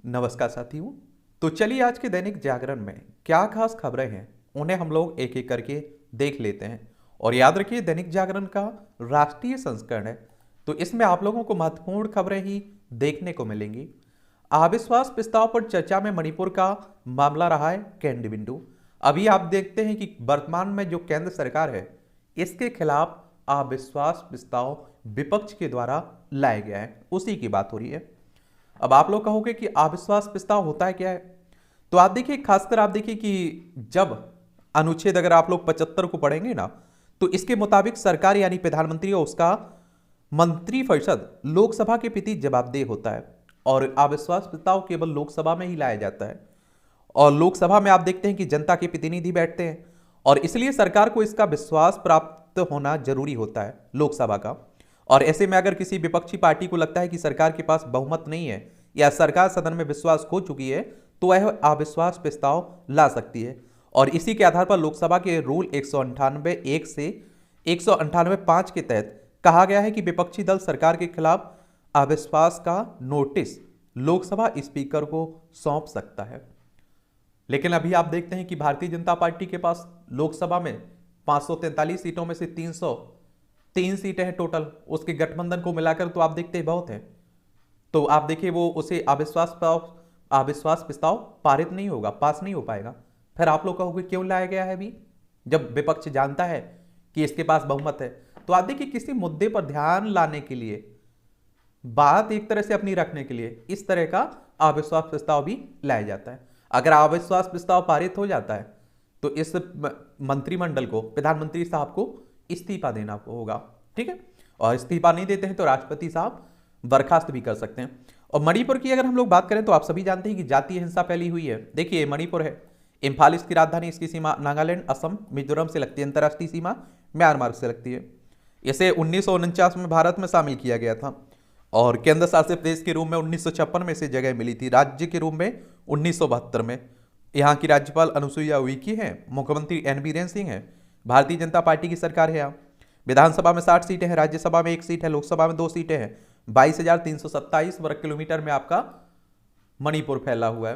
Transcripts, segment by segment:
नमस्कार साथियों। तो चलिए आज के दैनिक जागरण में क्या खास खबरें हैं उन्हें हम लोग एक एक करके देख लेते हैं। और याद रखिए दैनिक जागरण का राष्ट्रीय संस्करण है, तो इसमें आप लोगों को महत्वपूर्ण खबरें ही देखने को मिलेंगी। अविश्वास प्रस्ताव पर चर्चा में मणिपुर का मामला रहा है केंद्र बिंदु। अभी आप देखते हैं कि वर्तमान में जो केंद्र सरकार है इसके खिलाफ अविश्वास प्रस्ताव विपक्ष के द्वारा लाया गया है, उसी की बात हो रही है। अब आप लोग कहोगे कि अविश्वास प्रस्ताव होता है क्या है, तो आप देखिए, खासकर आप देखिए कि जब अनुच्छेद अगर आप लोग 75 को पढ़ेंगे ना, तो इसके मुताबिक सरकार यानी प्रधानमंत्री और उसका मंत्रिपरिषद लोकसभा के प्रति जवाबदेह होता है और अविश्वास प्रस्ताव केवल लोकसभा में ही लाया जाता है। और लोकसभा में आप देखते हैं कि जनता के प्रतिनिधि बैठते हैं और इसलिए सरकार को इसका विश्वास प्राप्त होना जरूरी होता है लोकसभा का। और ऐसे में अगर किसी विपक्षी पार्टी को लगता है कि सरकार के पास बहुमत नहीं है या सरकार सदन में विश्वास खो चुकी है, तो वह अविश्वास प्रस्ताव ला सकती है। और इसी के आधार पर लोकसभा के रूल 198(1) से 198(5) के तहत कहा गया है कि विपक्षी दल सरकार के खिलाफ अविश्वास का नोटिस लोकसभा स्पीकर को सौंप सकता है। लेकिन अभी आप देखते हैं कि भारतीय जनता पार्टी के पास लोकसभा में 543 सीटों में से 303 सीटें हैं टोटल, उसके गठबंधन को मिलाकर तो आप देखते हैं बहुत है। तो आप देखिए वो उसे अविश्वास प्रस्ताव पारित नहीं होगा, पास नहीं हो पाएगा। फिर आप लोग कहोगे क्यों लाया गया है अभी, जब विपक्ष जानता है कि इसके पास बहुमत है। तो आप देखिए किसी मुद्दे पर ध्यान लाने के लिए, बात एक तरह से अपनी रखने के लिए इस तरह का अविश्वास प्रस्ताव भी लाया जाता है। अगर अविश्वास प्रस्ताव पारित हो जाता है तो इस मंत्रिमंडल को, प्रधानमंत्री साहब को इस्तीफा देना होगा, ठीक है। और इस्तीफा नहीं देते हैं तो राष्ट्रपति साहब बर्खास्त भी कर सकते हैं। और मणिपुर की अगर हम लोग बात करें तो आप सभी जानते हैं कि जातीय हिंसा फैली हुई है। देखिए मणिपुर है, इम्फाल इसकी राजधानी, इसकी सीमा नागालैंड, असम, मिजोरम से लगती है, अंतर्राष्ट्रीय सीमा म्यांमार से लगती है। इसे 1949 में भारत में शामिल किया गया था और केंद्र शासित प्रदेश के रूप में 1956 में इसे जगह मिली थी, राज्य के रूप में 1972 में। यहाँ की राज्यपाल अनुसुईया उइके हैं, मुख्यमंत्री एन बीरेन सिंह है, भारतीय जनता पार्टी की सरकार है यहाँ। विधानसभा में 60 सीटें हैं, राज्यसभा में 1 सीट है, लोकसभा में 2 सीटें हैं। 22,327 वर्ग किलोमीटर में आपका मणिपुर फैला हुआ है।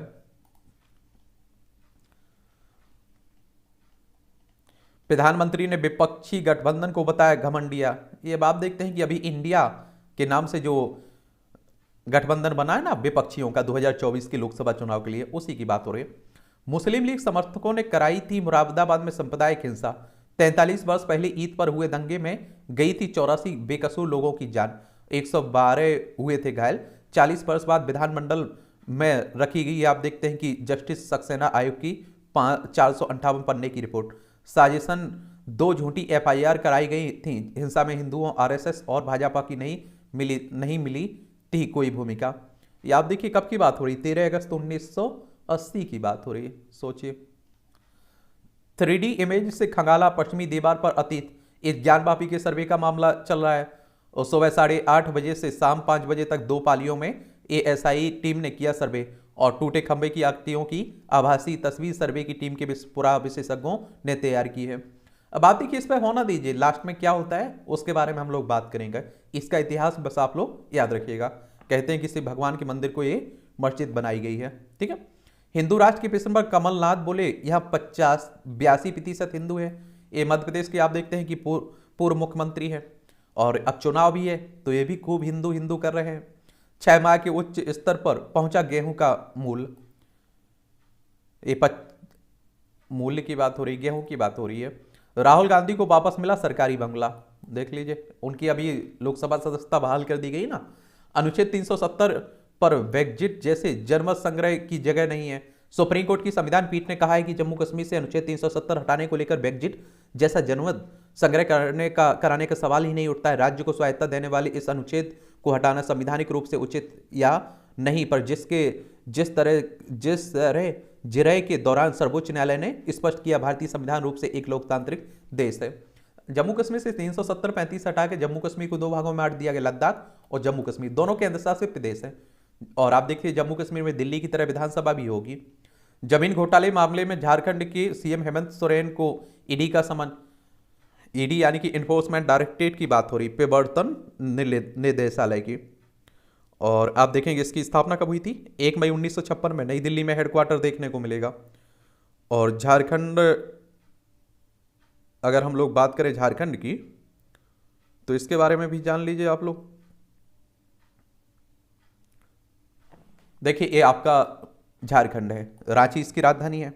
प्रधानमंत्री ने विपक्षी गठबंधन को बताया घमंडिया। ये आप देखते हैं कि अभी इंडिया के नाम से जो गठबंधन बना है ना विपक्षियों का 2024 के लोकसभा चुनाव के लिए, उसी की बात हो रही है। मुस्लिम लीग समर्थकों ने कराई थी मुरादाबाद में सांप्रदायिक हिंसा। 43 वर्ष पहले ईद पर हुए दंगे में गई थी 84 बेकसूर लोगों की जान, 112 हुए थे घायल। 40 वर्ष बाद विधानमंडल में रखी गई, आप देखते हैं कि जस्टिस सक्सेना आयोग की 458 पन्ने की रिपोर्ट। साजिशन 2 झूठी FIR कराई गई थी, हिंसा में हिंदुओं, RSS और भाजपा की नहीं मिली थी कोई भूमिका। ये आप देखिए कब की बात हो रही, 13 अगस्त 1980 की बात हो रही है, सोचिए। 3D इमेज से खंगाला पश्चिमी दीवार पर अतीत, इस ज्ञानवापी के सर्वे का मामला चल रहा है और सुबह 8:30 बजे से शाम 5 बजे तक 2 पालियों में ASI टीम ने किया सर्वे और टूटे खंभे की आकृतियों की आभासी तस्वीर सर्वे की टीम के पूरा विशेषज्ञों ने तैयार की है। अब आप देखिए, इस पर होना दीजिए, लास्ट में क्या होता है उसके बारे में हम लोग बात करेंगे। इसका इतिहास बस आप लोग याद रखिएगा। कहते हैं कि शिव भगवान के मंदिर को ये मस्जिद बनाई गई है, ठीक है। हिंदू राष्ट्र के प्रश्न पर कमलनाथ बोले यहाँ 82% हिंदू है। ये मध्य प्रदेश के आप देखते हैं कि पूर्व मुख्यमंत्री है और अब चुनाव भी है तो ये भी खूब हिंदू हिंदू कर रहे हैं। 6 माह के उच्च स्तर पर पहुंचा गेहूं का मूल्य, ये मूल्य की बात हो रही, गेहूं की बात हो रही है। राहुल गांधी को वापस मिला सरकारी बंगला, देख लीजिए, उनकी अभी लोकसभा सदस्यता बहाल कर दी गई ना। अनुच्छेद 370 पर ब्रेक्जिट जैसे जनमत संग्रह की जगह नहीं है। सुप्रीम कोर्ट की संविधान पीठ ने कहा है कि जम्मू कश्मीर से अनुच्छेद 370 हटाने को लेकर ब्रेक्जिट जैसा जनमत संग्रह कराने का सवाल ही नहीं उठता है। राज्य को स्वायत्ता देने वाले इस अनुच्छेद को हटाना संवैधानिक रूप से उचित या नहीं, पर जिस तरह जिरह के दौरान सर्वोच्च न्यायालय ने स्पष्ट किया, भारतीय संविधान रूप से एक लोकतांत्रिक देश है। जम्मू कश्मीर से 370-35 हटा के जम्मू कश्मीर को 2 भागों में बांट दिया गया, लद्दाख और जम्मू कश्मीर दोनों केंद्र शासित प्रदेश है। और आप देखिए जम्मू कश्मीर में दिल्ली की तरह विधानसभा भी होगी। जमीन घोटाले मामले में झारखंड के CM हेमंत सोरेन को ईडी का समन, ईडी यानी कि इन्फोर्समेंट डायरेक्टरेट की बात हो रही, प्रवर्तन निदेशालय की। और आप देखेंगे इसकी स्थापना कब हुई थी, 1 मई 1956 में नई दिल्ली में हेडक्वार्टर देखने को मिलेगा। और झारखंड, अगर हम लोग बात करें झारखंड की, तो इसके बारे में भी जान लीजिए आप लोग। देखिए ये आपका झारखंड है, रांची इसकी राजधानी है।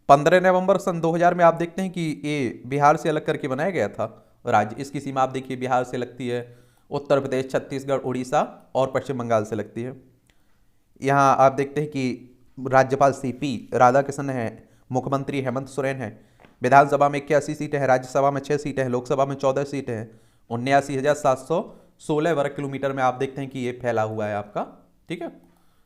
15 नवंबर सन 2000 में आप देखते हैं कि ये बिहार से अलग करके बनाया गया था राज्य। इसकी सीमा आप देखिए बिहार से लगती है, उत्तर प्रदेश, छत्तीसगढ़, उड़ीसा और पश्चिम बंगाल से लगती है। यहाँ आप देखते हैं कि राज्यपाल सीपी राधाकृष्णन है, मुख्यमंत्री हेमंत सोरेन है, विधानसभा में 81 सीटें हैं, राज्यसभा में 6 सीटें हैं, लोकसभा में 14 सीटें हैं। 79,716 वर्ग किलोमीटर में आप देखते हैं कि ये फैला हुआ है आपका, ठीक है,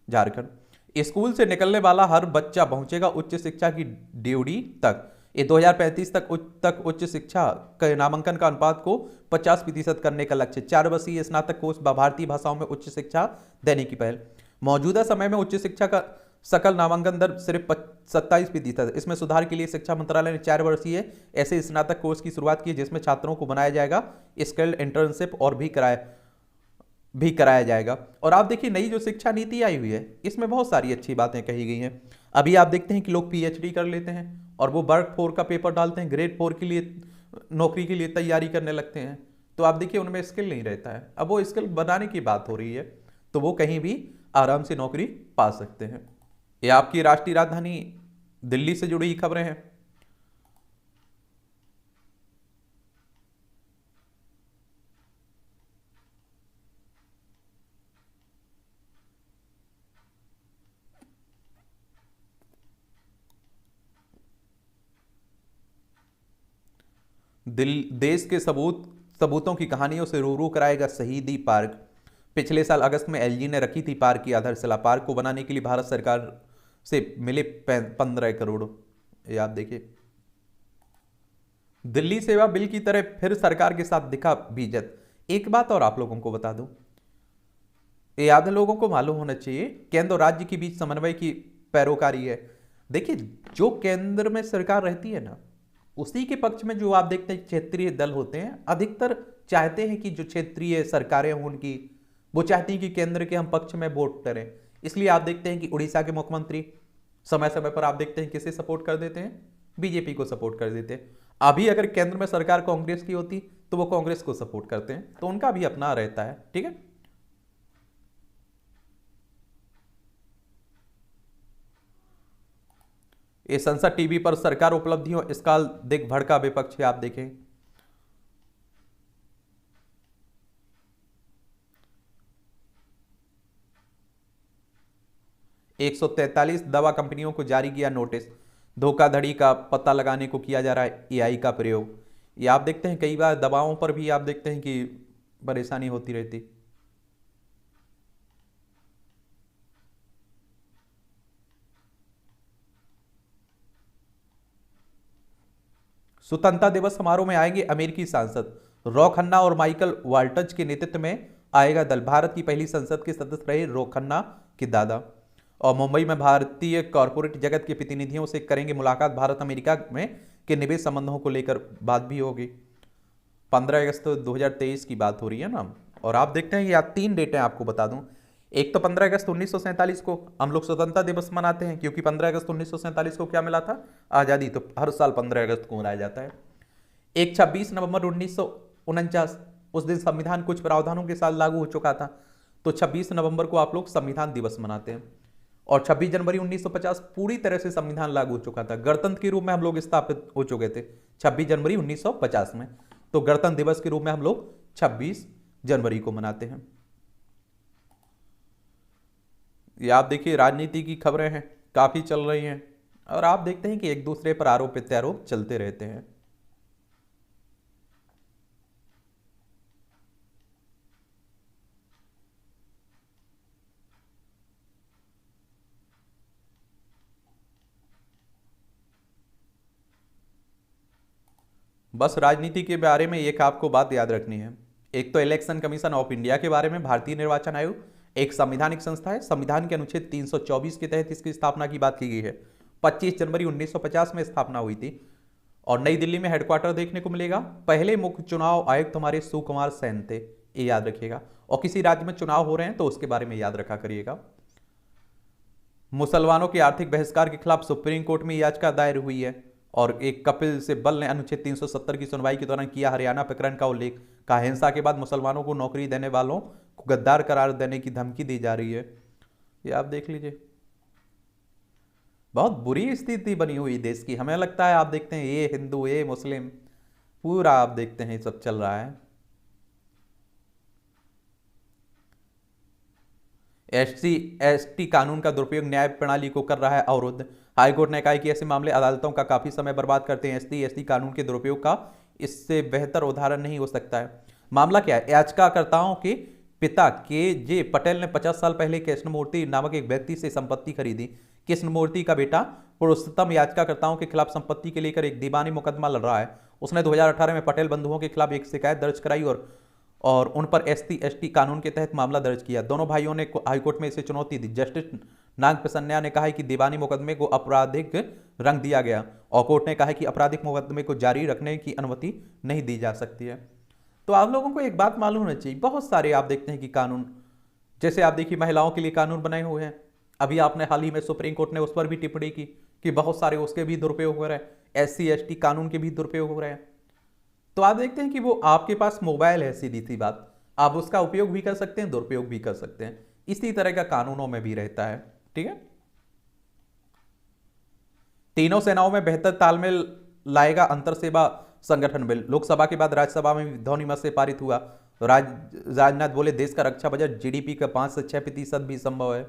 झारखंड। स्कूल से निकलने वाला हर बच्चा पहुंचेगा उच्च शिक्षा की ड्यूडी तक। ये 2035 तक उच्च शिक्षा के नामांकन का अनुपात को 50% करने का लक्ष्य। 4 वर्षीय स्नातक कोर्स भारतीय भाषाओं में उच्च शिक्षा देने की पहल। मौजूदा समय में उच्च शिक्षा का सकल नामांकन दर सिर्फ 27% है। इसमें सुधार के लिए शिक्षा मंत्रालय ने 4 वर्षीय ऐसे स्नातक कोर्स की शुरुआत की जिसमें छात्रों को बनाया जाएगा स्किल्ड इंटर्नशिप और भी कराया जाएगा। और आप देखिए नई जो शिक्षा नीति आई हुई है इसमें बहुत सारी अच्छी बातें कही गई हैं। अभी आप देखते हैं कि लोग पीएचडी कर लेते हैं और वो वर्क 4 का पेपर डालते हैं, ग्रेड 4 के लिए नौकरी के लिए तैयारी करने लगते हैं, तो आप देखिए उनमें स्किल नहीं रहता है। अब वो स्किल बनाने की बात हो रही है तो वो कहीं भी आराम से नौकरी पा सकते हैं। ये आपकी राष्ट्रीय राजधानी दिल्ली से जुड़ी खबरें हैं। देश के सबूतों की कहानियों से रूबरू कराएगा शहीदी पार्क। पिछले साल अगस्त में एलजी ने रखी थी पार्क की आधारशिला। पार्क को बनाने के लिए भारत सरकार से मिले 15 करोड़। ये आप देखिए, दिल्ली सेवा बिल की तरह फिर सरकार के साथ दिखा बीजेत। एक बात और आप लोगों को बता दूं, ये याद लोगों को मालूम होना चाहिए, केंद्र और राज्य के बीच समन्वय की पैरोकारी है। देखिए जो केंद्र में सरकार रहती है ना, उसी के पक्ष में जो आप देखते हैं क्षेत्रीय दल होते हैं, अधिकतर चाहते हैं कि जो क्षेत्रीय सरकारें हों उनकी, वो चाहती हैं कि केंद्र के हम पक्ष में वोट करें। इसलिए आप देखते हैं कि उड़ीसा के मुख्यमंत्री समय समय पर आप देखते हैं किसे सपोर्ट कर देते हैं, बीजेपी को सपोर्ट कर देते हैं। अभी अगर केंद्र में सरकार कांग्रेस की होती तो वो कांग्रेस को सपोर्ट करते हैं, तो उनका भी अपना रहता है, ठीक है। ये संसद टीवी पर सरकार उपलब्धियों इसका दिख भड़का विपक्ष है, आप देखें। एक 143 दवा कंपनियों को जारी किया नोटिस। धोखाधड़ी का पता लगाने को किया जा रहा है एआई का प्रयोग। ये आप देखते हैं कई बार दवाओं पर भी आप देखते हैं कि परेशानी होती रहती। स्वतंत्रता दिवस समारोह में आएंगे अमेरिकी सांसद। रॉ खन्ना और माइकल वाल्टज के नेतृत्व में आएगा दल। भारत की पहली संसद के सदस्य रहे रॉ खन्ना के दादा। और मुंबई में भारतीय कॉरपोरेट जगत के प्रतिनिधियों से करेंगे मुलाकात। भारत अमेरिका में के निवेश संबंधों को लेकर बात भी होगी। 15 अगस्त 2023 की बात हो रही है ना। और आप देखते हैं यहाँ 3 डेटें आपको बता दूं। एक तो 15 अगस्त 1947 को हम लोग स्वतंत्रता दिवस मनाते हैं, क्योंकि 15 अगस्त 1947 को क्या मिला था, आज़ादी। तो हर साल 15 अगस्त को मनाया जाता है। एक 26 नवंबर 1949, उस दिन संविधान कुछ प्रावधानों के साथ लागू हो चुका था, तो 26 नवंबर को आप लोग संविधान दिवस मनाते हैं। और 26 जनवरी 1950 पूरी तरह से संविधान लागू हो चुका था, गणतंत्र के रूप में हम लोग स्थापित हो चुके थे 26 जनवरी 1950 में। तो गणतंत्र दिवस के रूप में हम लोग 26 जनवरी को मनाते हैं। ये आप देखिए राजनीति की खबरें हैं, काफी चल रही हैं, और आप देखते हैं कि एक दूसरे पर आरोप प्रत्यारोप चलते रहते हैं। बस राजनीति के बारे में एक आपको बात याद रखनी है। एक तो इलेक्शन कमीशन ऑफ इंडिया के बारे में, भारतीय निर्वाचन आयोग एक संवैधानिक संस्था है। संविधान के अनुच्छेद 324 के तहत इसकी स्थापना की बात की गई है। 25 जनवरी 1950 में स्थापना हुई थी और नई दिल्ली में हेडक्वार्टर देखने को मिलेगा। पहले मुख्य चुनाव आयुक्त हमारे सुकुमार सेन थे। ये याद रखिएगा। और किसी राज्य में चुनाव हो रहे हैं तो उसके बारे में याद रखा करिएगा। मुसलमानों के आर्थिक बहिष्कार के खिलाफ सुप्रीम कोर्ट में याचिका दायर हुई है। और एक कपिल सिब्बल ने अनुच्छेद 370 की सुनवाई के दौरान किया हरियाणा प्रकरण का उल्लेख। कहा, हिंसा के बाद मुसलमानों को नौकरी देने वालों को गद्दार करार देने की धमकी दी जा रही है। ये आप देख लीजिए, बहुत बुरी स्थिति बनी हुई देश की। हमें लगता है, आप देखते हैं ये हिंदू ये मुस्लिम, पूरा आप देखते हैं सब चल रहा है। SC/ST कानून का दुरुपयोग न्याय प्रणाली को कर रहा है अवरुद्ध। हाईकोर्ट ने कहा कि ऐसे मामले अदालतों का काफी समय बर्बाद करते हैं। SC/ST कानून के दुरुपयोग का इससे बेहतर उदाहरण नहीं हो सकता है। मामला क्या है? याचिकाकर्ताओं के पिता KJ पटेल ने 50 साल पहले कृष्णमूर्ति नामक एक व्यक्ति से संपत्ति खरीदी। कृष्णमूर्ति का बेटा पुरुषोत्तम याचिकाकर्ताओं के खिलाफ संपत्ति के लेकर एक दीवानी मुकदमा लड़ रहा है। उसने 2018 में पटेल बंधुओं के खिलाफ एक शिकायत दर्ज कराई और उन पर SC/ST कानून के तहत मामला दर्ज किया। दोनों भाइयों ने हाईकोर्ट में इसे चुनौती दी। जस्टिस नाग प्रसन्ना ने कहा है कि दीवानी मुकदमे को आपराधिक रंग दिया गया और कोर्ट ने कहा है कि आपराधिक मुकदमे को जारी रखने की अनुमति नहीं दी जा सकती है। तो आप लोगों को एक बात मालूम होना चाहिए, बहुत सारे आप देखते हैं कि कानून, जैसे आप देखिए महिलाओं के लिए कानून बनाए हुए हैं। अभी आपने हाल ही में सुप्रीम कोर्ट ने उस पर भी टिप्पणी की कि बहुत सारे उसके भी दुरुपयोग हो रहे हैं, SC/ST कानून के भी दुरुपयोग हो रहे हैं। तो आप देखते हैं कि वो आपके पास मोबाइल है, सीधी सी बात, आप उसका उपयोग भी कर सकते हैं, दुरुपयोग भी कर सकते हैं। इसी तरह का कानूनों में भी रहता है। ठीक है, तीनों सेनाओं में बेहतर तालमेल लाएगा अंतर सेवा संगठन बिल। लोकसभा के बाद राज्यसभा में ध्वनिमत से पारित हुआ। राजनाथ बोले, देश का रक्षा बजट GDP का 5 से 6% भी संभव है।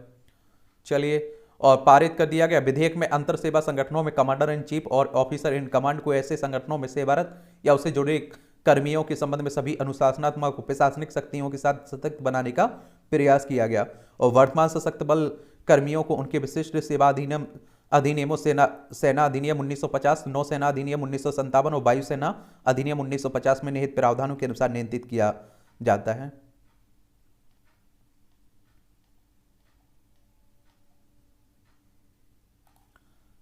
चलिए, और पारित कर दिया गया। विधेयक में अंतर सेवा संगठनों में कमांडर इन चीफ और ऑफिसर इन कमांड को ऐसे संगठनों में सेवारत या उससे जुड़े कर्मियों के संबंध में सभी अनुशासनात्मक प्रशासनिक शक्तियों के साथ सशक्त बनाने का प्रयास किया गया। और वर्तमान सशक्त बल कर्मियों को उनके विशिष्ट सेवा अधिनियमों सेना अधिनियम 1950, नौसेना अधिनियम 1957 और वायुसेना अधिनियम 1950 में निहित प्रावधानों के अनुसार नियंत्रित किया जाता है।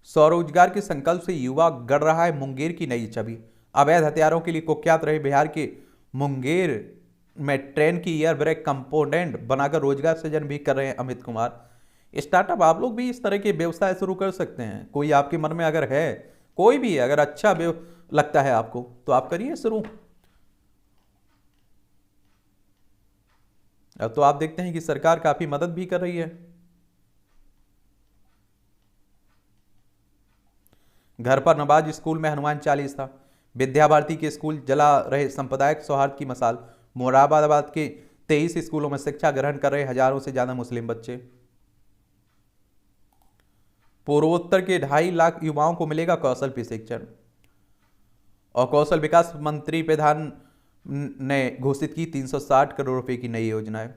स्वरोजगार के संकल्प से युवा गढ़ रहा है मुंगेर की नई छवि। अवैध हथियारों के लिए कुख्यात रहे बिहार के मुंगेर में ट्रेन की एयर ब्रेक कंपोनेंट बनाकर रोजगार सृजन भी कर रहे हैं अमित कुमार। स्टार्टअप, आप लोग भी इस तरह के व्यवसाय शुरू कर सकते हैं। कोई आपके मन में अगर है, कोई भी अगर अच्छा लगता है आपको, तो आप करिए शुरू। अब तो आप देखते हैं कि सरकार काफी मदद भी कर रही है। घर पर नवाज स्कूल में हनुमान चालीसा। विद्या भारती के स्कूल जला रहे सांप्रदायिक सौहार्द की मिसाल। मुरादाबाद के 23 स्कूलों में शिक्षा ग्रहण कर रहे हजारों से ज्यादा मुस्लिम बच्चे। पूर्वोत्तर के 2.5 लाख युवाओं को मिलेगा कौशल प्रशिक्षण। और कौशल विकास मंत्री प्रधान ने घोषित की 360 करोड़ रुपए की नई योजनाएं।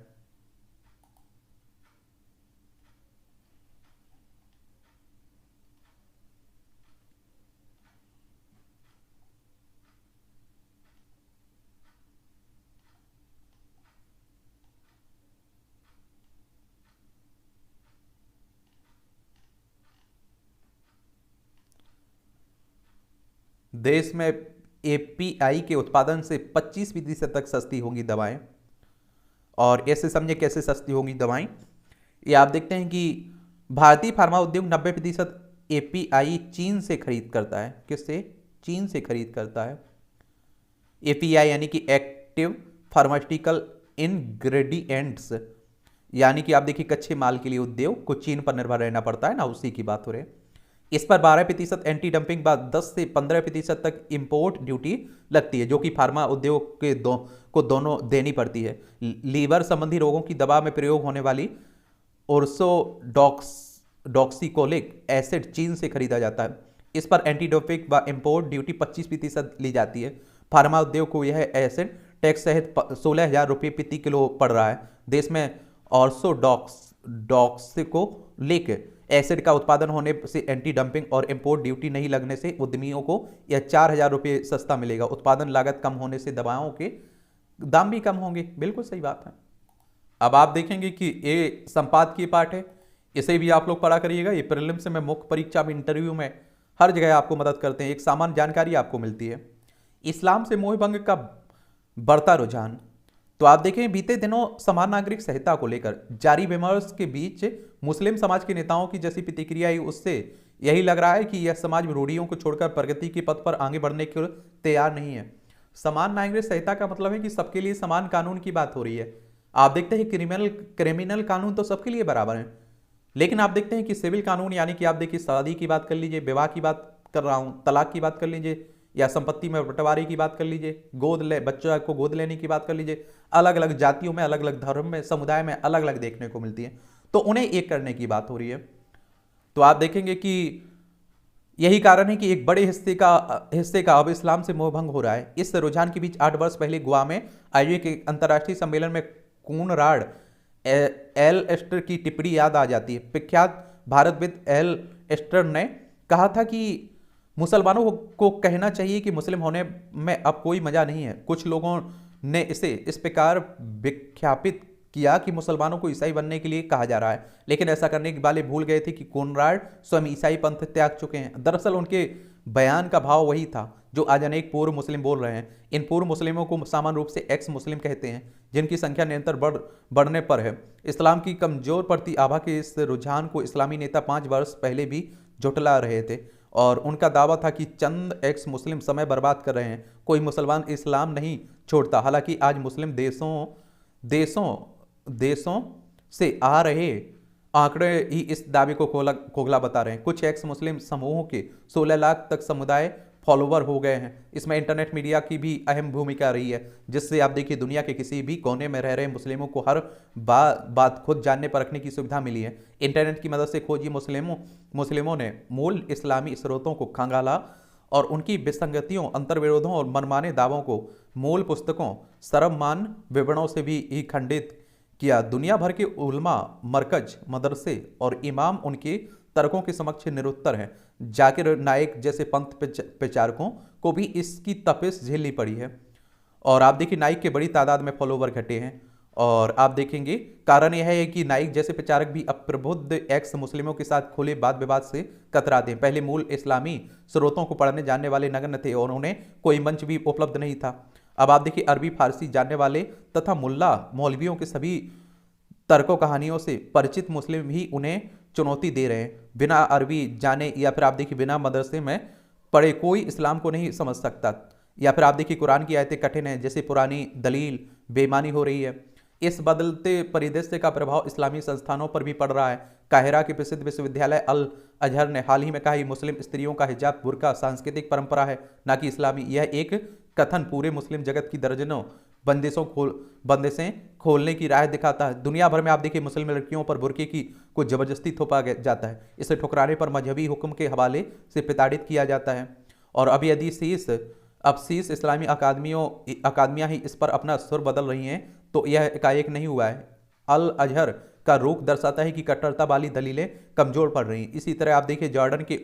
देश में API के उत्पादन से 25% तक सस्ती होंगी दवाएं। और ऐसे समझे कैसे सस्ती होंगी दवाएं, ये आप देखते हैं कि भारतीय फार्मा उद्योग 90% API चीन से खरीद करता है। किससे? चीन से खरीद करता है। API यानी कि एक्टिव फार्मास्यूटिकल इंग्रेडिएंट्स, यानी कि आप देखिए कच्चे माल के लिए उद्योग को चीन पर निर्भर रहना पड़ता है ना, उसी की बात हो रही है। इस पर 12% एंटी डंपिंग बाद 10 से 15% तक इंपोर्ट ड्यूटी लगती है, जो कि फार्मा उद्योग के को दोनों देनी पड़ती है। लीवर संबंधी रोगों की दवा में प्रयोग होने वाली डॉक्सीकोलिक एसिड चीन से खरीदा जाता है। इस पर एंटी डंपिंग व इंपोर्ट ड्यूटी 25% ली जाती है। फार्मा उद्योग को यह एसिड टैक्स सहित 16,000 रुपये प्रति किलो पड़ रहा है। देश में ऑर्सोडॉक्सिकोलिक एसिड का उत्पादन होने से एंटी डंपिंग और इंपोर्ट ड्यूटी नहीं लगने से उद्यमियों को यह 4,000 रुपये सस्ता मिलेगा। उत्पादन लागत कम होने से दवाओं के दाम भी कम होंगे। बिल्कुल सही बात है। अब आप देखेंगे कि ये संपादकीय पाठ है, इसे भी आप लोग पढ़ा करिएगा। ये प्रीलिम्स में, मुख्य परीक्षा में, इंटरव्यू में, हर जगह आपको मदद करते हैं। एक सामान्य जानकारी आपको मिलती है। इस्लाम से मोह भंग का बढ़ता रुझान। तो आप देखें बीते दिनों समान नागरिक संहिता को लेकर जारी विमर्श के बीच मुस्लिम समाज के नेताओं की जैसी प्रतिक्रिया आई, उससे यही लग रहा है कि यह समाज रूढ़ियों को छोड़कर प्रगति के पथ पर आगे बढ़ने के लिए तैयार नहीं है। समान नागरिक संहिता का मतलब है कि सबके लिए समान कानून की बात हो रही है। आप देखते हैं क्रिमिनल कानून तो सबके लिए बराबर है, लेकिन आप देखते हैं कि सिविल कानून, यानी कि आप देखिए शादी की बात कर लीजिए, विवाह की बात कर रहा हूं, तलाक की बात कर लीजिए, या संपत्ति में बंटवारे की बात कर लीजिए, बच्चा को गोद लेने की बात कर लीजिए, अलग अलग जातियों में, अलग अलग धर्म में, समुदाय में अलग अलग देखने को मिलती है, तो उन्हें एक करने की बात हो रही है। तो आप देखेंगे कि यही कारण है कि एक बड़े हिस्से का अब इस्लाम से मोहभंग हो रहा है। इस रुझान के बीच 8 वर्ष पहले गोवा में आयोजित एक अंतर्राष्ट्रीय सम्मेलन में कूनराड एल एस्टर की टिप्पणी याद आ जाती है। प्रख्यात भारतविद एल एस्टर ने कहा था कि मुसलमानों को कहना चाहिए कि मुस्लिम होने में अब कोई मजा नहीं है। कुछ लोगों ने इसे इस प्रकार विख्यापित किया कि मुसलमानों को ईसाई बनने के लिए कहा जा रहा है, लेकिन ऐसा करने वाले भूल गए थे कि कॉनराड स्वयं ईसाई पंथ त्याग चुके हैं। दरअसल उनके बयान का भाव वही था जो आज अनेक पूर्व मुस्लिम बोल रहे हैं। इन पूर्व मुस्लिमों को सामान्य रूप से एक्स मुस्लिम कहते हैं, जिनकी संख्या निरंतर बढ़ने पर है। इस्लाम की कमजोर पड़ती आभा के इस रुझान को इस्लामी नेता 5 वर्ष पहले भी झुठला रहे थे, और उनका दावा था कि चंद एक्स मुस्लिम समय बर्बाद कर रहे हैं, कोई मुसलमान इस्लाम नहीं छोड़ता। हालांकि आज मुस्लिम देशों से आ रहे आंकड़े ही इस दावे को खोखला बता रहे हैं। कुछ एक्स मुस्लिम समूहों के 16 लाख तक समुदाय फॉलोवर हो गए हैं। इसमें इंटरनेट मीडिया की भी अहम भूमिका रही है, जिससे आप देखिए दुनिया के किसी भी कोने में रह रहे मुस्लिमों को हर बात खुद जानने परखने की सुविधा मिली है। इंटरनेट की मदद से खोजी मुस्लिमों ने मूल इस्लामी स्रोतों को खंगाला और उनकी विसंगतियों, अंतर्विरोधों और मनमाने दावों को मूल पुस्तकों, सर्वमान विवरणों से भी ही खंडित किया। दुनिया भर के उलमा, मरकज, मदरसे और इमाम उनके तर्कों के समक्ष निरुत्तर हैं। जाकिर नाइक जैसे पंथ प्रचारकों को भी इसकी तपिश झेलनी पड़ी है, और आप देखिए नाइक के बड़ी तादाद में फॉलोवर घटे हैं। और आप देखेंगे कारण यह है कि नाइक जैसे प्रचारक भी अब प्रबुद्ध एक्स मुस्लिमों के साथ खुले वाद विवाद से कतराते हैं। पहले मूल इस्लामी स्रोतों को पढ़ने जानने वाले नगण्य थे और उन्हें कोई मंच भी उपलब्ध नहीं था। अब आप देखिए अरबी फारसी जानने वाले तथा मुल्ला मौलवियों के सभी तर्कों कहानियों से परिचित मुस्लिम भी उन्हें चुनौती दे रहे हैं। बिना अरबी जाने या फिर आप देखिए बिना मदरसे में पढ़े कोई इस्लाम को नहीं समझ सकता। या फिर आप देखिए कुरान की आयतें कठिन हैं, जैसे पुरानी दलील बेईमानी हो रही है। इस बदलते परिदृश्य का प्रभाव इस्लामी संस्थानों पर भी पड़ रहा है। काहिरा के प्रसिद्ध विश्वविद्यालय अल अजहर ने हाल ही में कहा मुस्लिम स्त्रियों का हिजाब बुर्का सांस्कृतिक परंपरा है, न कि इस्लामी। यह एक कथन पूरे मुस्लिम जगत की दर्जनों बंदिशें खोलने की राह दिखाता है। दुनिया भर में आप देखिए मुस्लिम लड़कियों पर बुर्के को जबरदस्ती थोपा जाता है। इसे ठुकराने पर मजहबी हुक्म के हवाले से प्रताड़ित किया जाता है। और अब यदि शीर्ष इस्लामी अकादमियां ही इस पर अपना सुर बदल रही हैं, तो यह एकाएक नहीं हुआ है। अल अजहर का रुख दर्शाता है कि कट्टरता वाली दलीलें कमजोर पड़ रही हैं। इसी तरह आप देखिए जॉर्डन के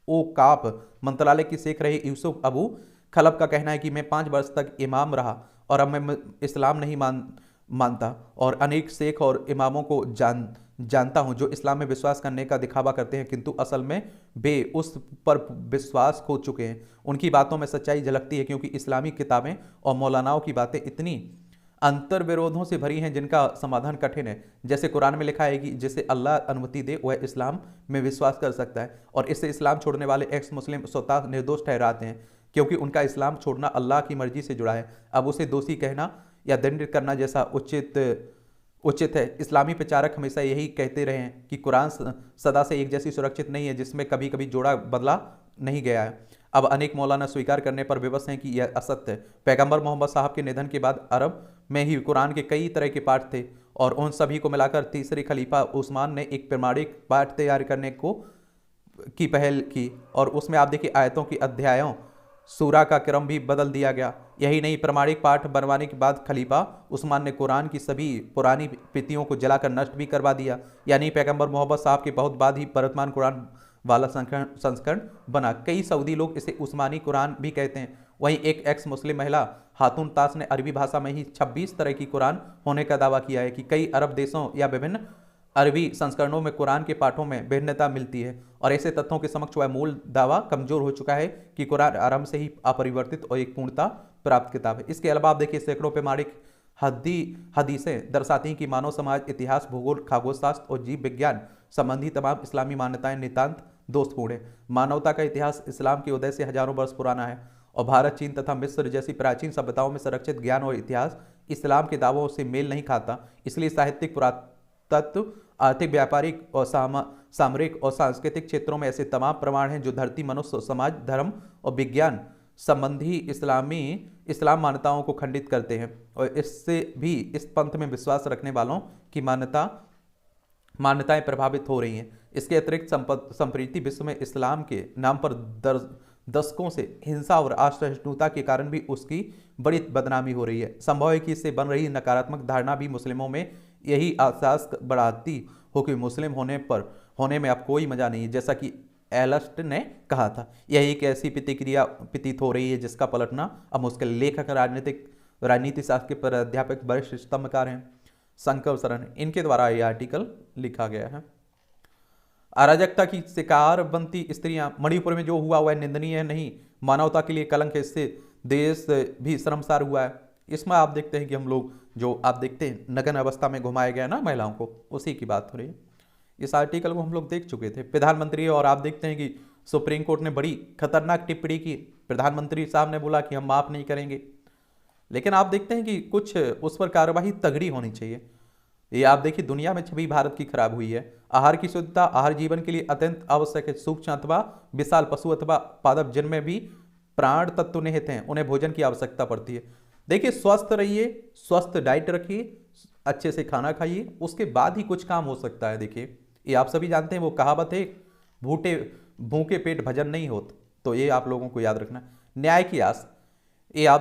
ओकाफ मंत्रालय की सीख रहे यूसुफ अबू खलब का कहना है कि मैं 5 वर्ष तक इमाम रहा और अब मैं इस्लाम नहीं मानता, और अनेक शेख और इमामों को जानता हूं जो इस्लाम में विश्वास करने का दिखावा करते हैं, किंतु असल में वे उस पर विश्वास खो चुके हैं। उनकी बातों में सच्चाई झलकती है, क्योंकि इस्लामी किताबें और मौलानाओं की बातें इतनी अंतर विरोधों से भरी हैं जिनका समाधान कठिन है। जैसे कुरान में लिखा है कि जिसे अल्लाह अनुमति दे वह इस्लाम में विश्वास कर सकता है, और इससे इस्लाम छोड़ने वाले एक्स मुस्लिम स्वतः निर्दोष ठहराते हैं, क्योंकि उनका इस्लाम छोड़ना अल्लाह की मर्जी से जुड़ा है। अब उसे दोषी कहना या दंडित करना जैसा उचित है। इस्लामी प्रचारक हमेशा यही कहते रहे हैं कि कुरान सदा से एक जैसी सुरक्षित नहीं है, जिसमें कभी कभी जोड़ा बदला नहीं गया है। अब अनेक मौलाना स्वीकार करने पर विवश हैं कि यह असत्य है। पैगंबर मोहम्मद साहब के निधन के बाद अरब में ही कुरान के कई तरह के पाठ थे, और उन सभी को मिलाकर तीसरे खलीफा उस्मान ने एक प्रमाणिक पाठ तैयार करने की पहल की, और उसमें आप देखिए आयतों की अध्यायों सूरा का क्रम भी बदल दिया गया। यही नहीं, प्रमाणिक पाठ बनवाने के बाद खलीफा उस्मान ने कुरान की सभी पुरानी प्रतियों को जलाकर नष्ट भी करवा दिया। यानी पैगंबर मोहम्मद साहब के बहुत बाद ही वर्तमान कुरान वाला संस्करण बना। कई सऊदी लोग इसे उस्मानी कुरान भी कहते हैं। वहीं एक एक्स मुस्लिम महिला खातून तास ने अरबी भाषा में ही 26 तरह की कुरान होने का दावा किया है कि कई अरब देशों या विभिन्न अरबी संस्करणों में कुरान के पाठों में भिन्नता मिलती है, और ऐसे तथ्यों के समक्ष वह मूल दावा कमजोर हो चुका है कि कुरान आरंभ से ही अपरिवर्तित और एक पूर्णता प्राप्त किताब है। इसके अलावा आप देखिए सैकड़ों प्रमाणिक हदीसें दर्शाती हैं कि मानव समाज, इतिहास, भूगोल, खगोलशास्त्र और जीव विज्ञान संबंधी तमाम इस्लामी मान्यताएं नितांत दोषपूर्ण है। मानवता का इतिहास इस्लाम के उदय से हजारों वर्ष पुराना है और भारत, चीन तथा मिस्र जैसी प्राचीन सभ्यताओं में संरक्षित ज्ञान और इतिहास इस्लाम के दावों से मेल नहीं खाता। इसलिए साहित्यिक, पुरातत्व, आर्थिक, व्यापारिक और सामरिक और सांस्कृतिक क्षेत्रों में ऐसे तमाम प्रमाण हैं जो धरती, मनुष्य, समाज, धर्म और विज्ञान संबंधी इस्लाम मान्यताओं को खंडित करते हैं और इससे भी इस पंथ में विश्वास रखने वालों की मान्यताएं प्रभावित हो रही हैं। इसके अतिरिक्त संप्रीति विश्व में इस्लाम के नाम पर दशकों से हिंसा और असहिष्णुता के कारण भी उसकी बड़ी बदनामी हो रही है। संभव है कि इससे बन रही नकारात्मक धारणा भी मुस्लिमों में यही एहसास बढ़ाती हो कि मुस्लिम होने में अब कोई मजा नहीं है, जैसा कि एलस्ट ने कहा था। यही एक ऐसी प्रतिक्रिया प्रतीत हो रही है जिसका पलटना अब मुश्किल। लेखक, राजनीति शास्त्र के प्राध्यापक, वरिष्ठ स्तंभकार हैं शंकर शरण, इनके द्वारा यह आर्टिकल लिखा गया है। अराजकता की शिकार बनती स्त्रियां, मणिपुर में जो हुआ वह निंदनीय है नहीं, मानवता के लिए कलंक है। इससे देश भी शर्मसार हुआ है। इसमें आप देखते हैं कि हम लोग जो आप देखते हैं नग्न अवस्था में घुमाया गया ना महिलाओं को, उसी की बात हो रही है। इस आर्टिकल को हम लोग देख चुके थे। प्रधानमंत्री, और आप देखते हैं कि सुप्रीम कोर्ट ने बड़ी खतरनाक टिप्पणी की। प्रधानमंत्री साहब ने बोला कि हम माफ नहीं करेंगे, लेकिन आप देखते हैं कि कुछ उस पर कार्रवाई तगड़ी होनी चाहिए। ये आप देखिए दुनिया में छवि भारत की खराब हुई है। आहार की शुद्धता आहार जीवन के लिए अत्यंत आवश्यक है। सूक्ष्म अथवा विशाल पशु अथवा पादप जिनमें भी प्राण तत्व निहित हैं उन्हें भोजन की आवश्यकता पड़ती है। देखिए स्वस्थ रहिए, स्वस्थ डाइट रखिए, अच्छे से खाना खाइए, उसके बाद ही कुछ काम हो सकता है। देखिए ये आप सभी जानते हैं वो कहावत है, भूखे पेट भजन नहीं होता, तो ये आप लोगों को याद रखना। न्याय की आस, ये आप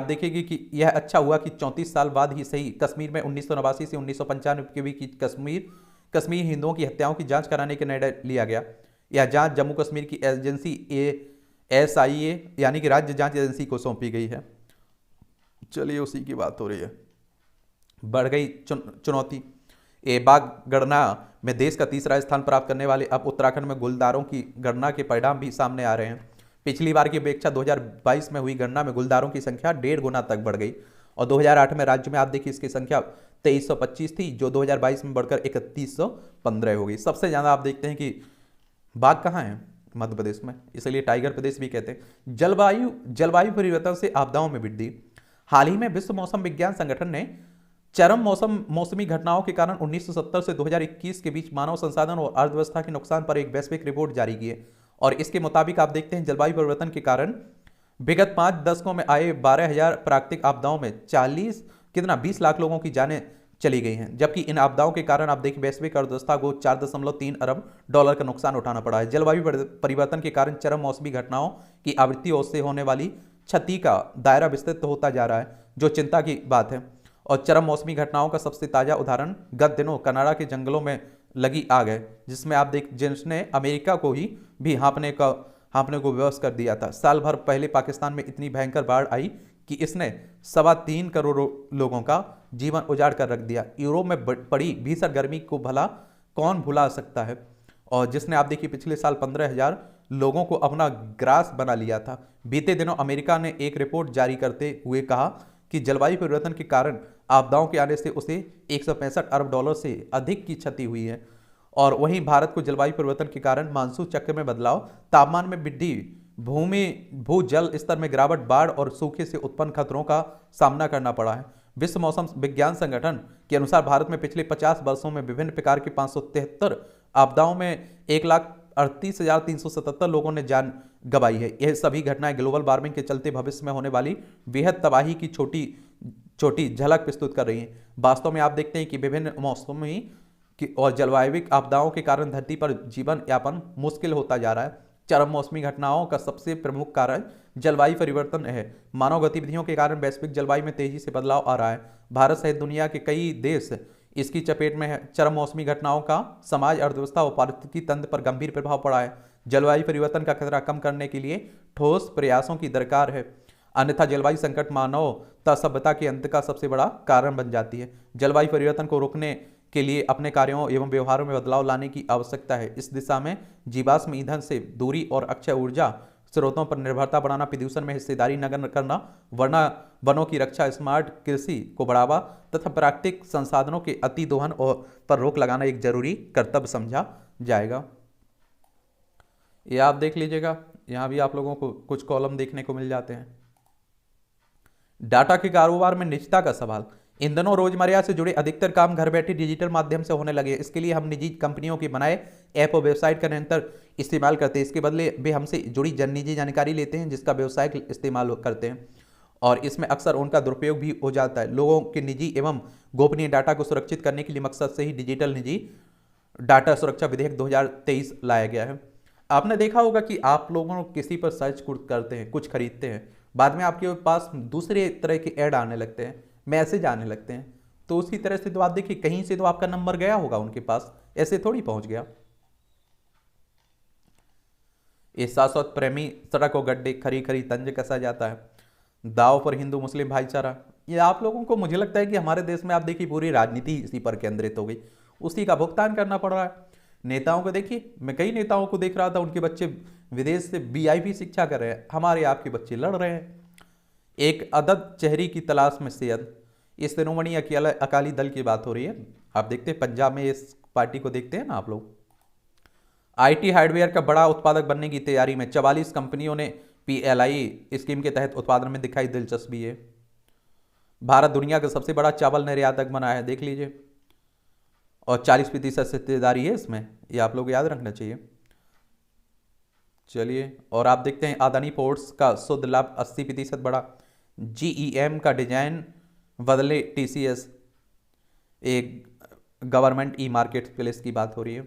देखेंगे कि यह अच्छा हुआ कि 34 साल बाद ही सही कश्मीर में 1989 से 1995 के बीच कश्मीर हिंदुओं की हत्याओं की जांच कराने का निर्णय लिया गया। यह जांच जम्मू कश्मीर की एजेंसी SIA यानी कि राज्य जांच एजेंसी को सौंपी गई है। चलिए उसी की बात हो रही है। बढ़ गई चुनौती। बाघ गणना में देश का तीसरा स्थान प्राप्त करने वाले अब उत्तराखंड में गुलदारों की गणना के परिणाम भी सामने आ रहे हैं। पिछली बार की अपेक्षा 2022 में हुई गणना में गुलदारों की संख्या 1.5 गुना तक बढ़ गई और 2008 में राज्य में आप देखिए इसकी संख्या 2325 थी, जो 2022 में बढ़कर 3115 हो गई। सबसे ज़्यादा आप देखते हैं कि बाघ कहाँ हैं? मध्य प्रदेश में, इसलिए टाइगर प्रदेश भी कहते हैं। जलवायु परिवर्तन से आपदाओं में वृद्धि। हाल ही में विश्व मौसम विज्ञान संगठन ने चरम मौसमी घटनाओं के कारण 1970 से 2021 के बीच मानव संसाधन और अर्थव्यवस्था के नुकसान पर एक वैश्विक रिपोर्ट जारी की है और इसके मुताबिक आप देखते हैं जलवायु परिवर्तन के कारण विगत 5 दशकों में आए 12,000 प्राकृतिक आपदाओं में 20 लाख लोगों की जानें चली गई हैं, जबकि इन आपदाओं के कारण आप देखिए वैश्विक अर्थव्यवस्था को $4.3 अरब का नुकसान उठाना पड़ा है। जलवायु परिवर्तन के कारण चरम मौसमी घटनाओं की आवृत्ति और उससे होने वाली क्षति का दायरा विस्तृत होता जा रहा है, जो चिंता की बात है। और चरम मौसमी घटनाओं का सबसे ताजा उदाहरण गत दिनों कनाडा के जंगलों में लगी आग है, जिसमें आप जिसने अमेरिका को भी हाँपने को विवश कर दिया था। साल भर पहले पाकिस्तान में इतनी भयंकर बाढ़ आई कि इसने 3.25 करोड़ लोगों का जीवन उजाड़ कर रख दिया। यूरोप में पड़ी भीषण गर्मी को भला कौन भुला सकता है, और जिसने आप देखिए पिछले साल 15,000 लोगों को अपना ग्रास बना लिया था। बीते दिनों अमेरिका ने एक रिपोर्ट जारी करते हुए कहा कि जलवायु परिवर्तन के कारण आपदाओं के आने से उसे $165 अरब से अधिक की क्षति हुई है। और वहीं भारत को जलवायु परिवर्तन के कारण मानसून चक्र में बदलाव, तापमान में वृद्धि, भूजल स्तर में गिरावट, बाढ़ और सूखे से उत्पन्न खतरों का सामना करना पड़ा है। विश्व मौसम विज्ञान संगठन के अनुसार भारत में पिछले 50 वर्षों में विभिन्न प्रकार की 573 आपदाओं में 1,38,377 लोगों ने जान गंवाई है। यह सभी घटनाएं ग्लोबल वार्मिंग के चलते भविष्य में होने वाली बेहद तबाही की छोटी झलक प्रस्तुत कर रही हैं। वास्तव में आप देखते हैं कि विभिन्न मौसमी और जलवायविक आपदाओं के कारण धरती पर जीवन यापन मुश्किल होता जा रहा है। चरम मौसमी घटनाओं का सबसे प्रमुख कारण जलवायु परिवर्तन है। मानव गतिविधियों के कारण वैश्विक जलवायु में तेजी से बदलाव आ रहा है। भारत सहित दुनिया के कई देश इसकी चपेट में है। चरम मौसमी घटनाओं का समाज, अर्थव्यवस्था और पारिस्थितिकी तंत्र पर गंभीर प्रभाव पड़ा है। जलवायु परिवर्तन का खतरा कम करने के लिए ठोस प्रयासों की दरकार है, अन्यथा जलवायु संकट मानवता सभ्यता के अंत का सबसे बड़ा कारण बन जाती है। जलवायु परिवर्तन को रोकने के लिए अपने कार्यों एवं व्यवहारों में बदलाव लाने की आवश्यकता है। इस दिशा में जीवाश्म ईंधन से दूरी और अक्षय ऊर्जा स्रोतों पर निर्भरता बढ़ाना, प्रदूषण में हिस्सेदारी न करना, वरना वनों की रक्षा, स्मार्ट कृषि को बढ़ावा तथा प्राकृतिक संसाधनों के अति दोहन और पर रोक लगाना एक जरूरी कर्तव्य समझा जाएगा। ये आप देख लीजिएगा, यहाँ भी आप लोगों को कुछ कॉलम देखने को मिल जाते हैं। डाटा के कारोबार में निजता का सवाल। इन दिनों रोजमर्रा से जुड़े अधिकतर काम घर बैठे डिजिटल माध्यम से होने लगे। इसके लिए हम निजी कंपनियों के बनाए ऐप और वेबसाइट का निरंतर इस्तेमाल करते हैं। इसके बदले वे हमसे जुड़ी निजी जानकारी लेते हैं, जिसका व्यावसायिक इस्तेमाल करते हैं, और इसमें अक्सर उनका दुरुपयोग भी हो जाता है। लोगों के निजी एवं गोपनीय डाटा को सुरक्षित करने के लिए मकसद से ही डिजिटल निजी डाटा सुरक्षा विधेयक 2023 लाया गया है। आपने देखा होगा कि आप लोगों किसी पर सर्च करते हैं, कुछ खरीदते हैं, बाद में आपके पास दूसरे तरह के ऐड आने लगते हैं, मैसेज आने लगते हैं, तो उसी तरह से तो आप देखिए कहीं से तो आपका नंबर गया होगा उनके पास, ऐसे थोड़ी पहुंच गया। ये शाश्वत प्रेमी सड़क और गड्ढे, खरी खरी तंज कसा जाता है, दाव पर हिंदू मुस्लिम भाईचारा। ये आप लोगों को, मुझे लगता है कि हमारे देश में आप देखिए पूरी राजनीति इसी पर केंद्रित हो गई, उसी का भुगतान करना पड़ रहा है। नेताओं को देखिए, मैं कई नेताओं को देख रहा था, उनके बच्चे विदेश से वीआईपी शिक्षा कर रहे हैं, हमारे आपके बच्चे लड़ रहे हैं। एक अदद चेहरी की तलाश में सेयद, इस शिरोमणि अकाली दल की बात हो रही है। आप देखते हैं पंजाब में इस पार्टी को देखते हैं ना आप लोग। आईटी हार्डवेयर का बड़ा उत्पादक बनने की तैयारी में 44 कंपनियों ने पीएलआई स्कीम के तहत उत्पादन में दिखाई दिलचस्पी है। भारत दुनिया का सबसे बड़ा चावल निर्यातक बना है, देख लीजिए, और 40% से हिस्सेदारी है इसमें, ये आप लोग याद रखना चाहिए। चलिए, और आप देखते हैं अदानी पोर्ट्स का शुद्ध लाभ 80% बढ़ा, जीईएम का डिजाइन बदले टीसीएस, एक गवर्नमेंट ई मार्केट प्लेस की बात हो रही है।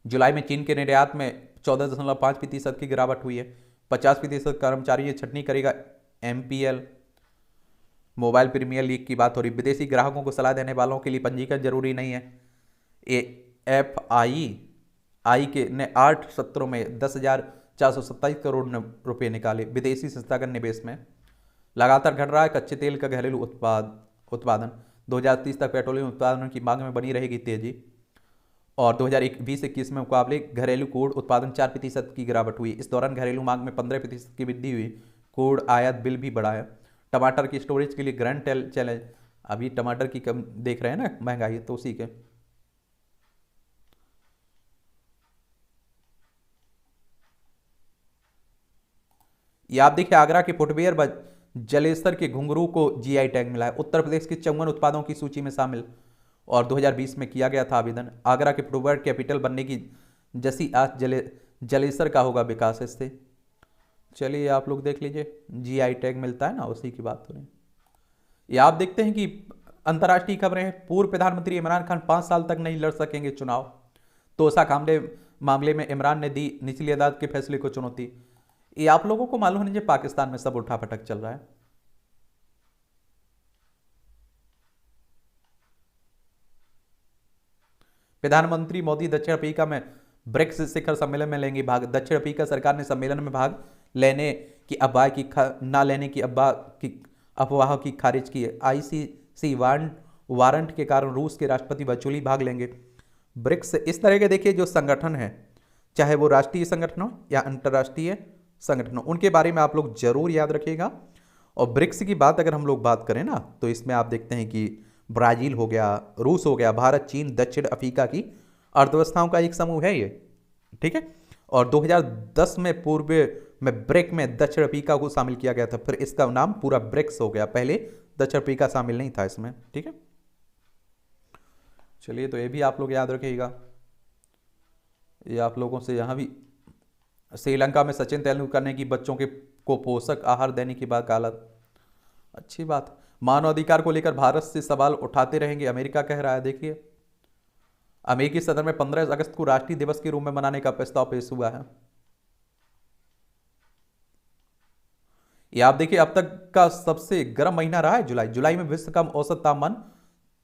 जुलाई में चीन के निर्यात में 14.5% की गिरावट हुई है, 50% कर्मचारी छटनी करेगा एमपीएल। मोबाइल प्रीमियर लीग की बात हो रही, विदेशी ग्राहकों को सलाह देने वालों के लिए पंजीकरण जरूरी नहीं है। एफआई के ने 8 सत्रों में 10,427 करोड़ रुपए निकाले विदेशी संस्थागत निवेश में। लगातार घट रहा है कच्चे तेल का घरेलू उत्पादन, 2030 तक पेट्रोलियम उत्पादन की मांग में बनी रहेगी तेजी, और 2020-21 में मुकाबले घरेलू कूड़ उत्पादन 4% की गिरावट हुई। इस दौरान घरेलू मांग में 15% की वृद्धि हुई। कूड़ आयात बिल भी बढ़ा है। टमाटर की स्टोरेज के लिए ग्रैंड चैलेंज, अभी टमाटर की कम देख रहे हैं ना महंगाई, तो उसी के। ये आप देखिए, आगरा के फुटवेयर जलेसर के घुंघरू को जीआई टैग मिला है, उत्तर प्रदेश के 54 उत्पादों की सूची में शामिल, और 2020 में किया गया था आवेदन। आगरा के फुटवेयर कैपिटल बनने की जैसी आज जलेसर का होगा विकास इससे। चलिए आप लोग देख लीजिए, जीआई टैग मिलता है ना, उसी की बात हो रही है। ये आप देखते हैं कि अंतर्राष्ट्रीय खबरें हैं, पूर्व प्रधानमंत्री इमरान खान 5 साल तक नहीं लड़ सकेंगे चुनाव, तोसा मामले में इमरान ने दी निचली अदालत के फैसले को चुनौती। ये आप लोगों को मालूम है, पाकिस्तान में सब उठापटक चल रहा है। प्रधानमंत्री मोदी दक्षिण अफ्रीका में ब्रिक्स शिखर सम्मेलन में लेंगे भाग। दक्षिण अफ्रीका सरकार ने सम्मेलन में भाग लेने की अफवाह की खारिज की है। आईसीसी वारंट के कारण रूस के राष्ट्रपति वर्चुअली भाग लेंगे। ब्रिक्स इस तरह के देखिए जो संगठन है, चाहे वो राष्ट्रीय संगठन हो या अंतर्राष्ट्रीय संगठन हो, उनके बारे में आप लोग जरूर याद रखिएगा। और ब्रिक्स की बात अगर हम लोग बात करें ना, तो इसमें आप देखते हैं कि ब्राजील हो गया, रूस हो गया, भारत, चीन, दक्षिण अफ्रीका की अर्थव्यवस्थाओं का एक समूह है ये, ठीक है। और 2010 में पूर्व में ब्रिक में दक्षिण अफ्रीका को शामिल किया गया था, फिर इसका नाम पूरा ब्रिक्स हो गया, पहले दक्षिण अफ्रीका शामिल नहीं था इसमें, ठीक है। चलिए, तो ये भी आप लोग याद रखिएगा। ये आप लोगों से यहाँ भी, श्रीलंका में सचिन तेंदुलकर ने की बच्चों को पोषक आहार देने की बात काला, अच्छी बात। मानवाधिकार को लेकर भारत से सवाल उठाते रहेंगे, अमेरिका कह रहा है। देखिए, अमेरिकी सदन में 15 अगस्त को राष्ट्रीय दिवस के रूप में मनाने का प्रस्ताव पेश हुआ है। ये आप देखिए, अब तक का सबसे गर्म महीना रहा है जुलाई में विश्व का औसत तापमान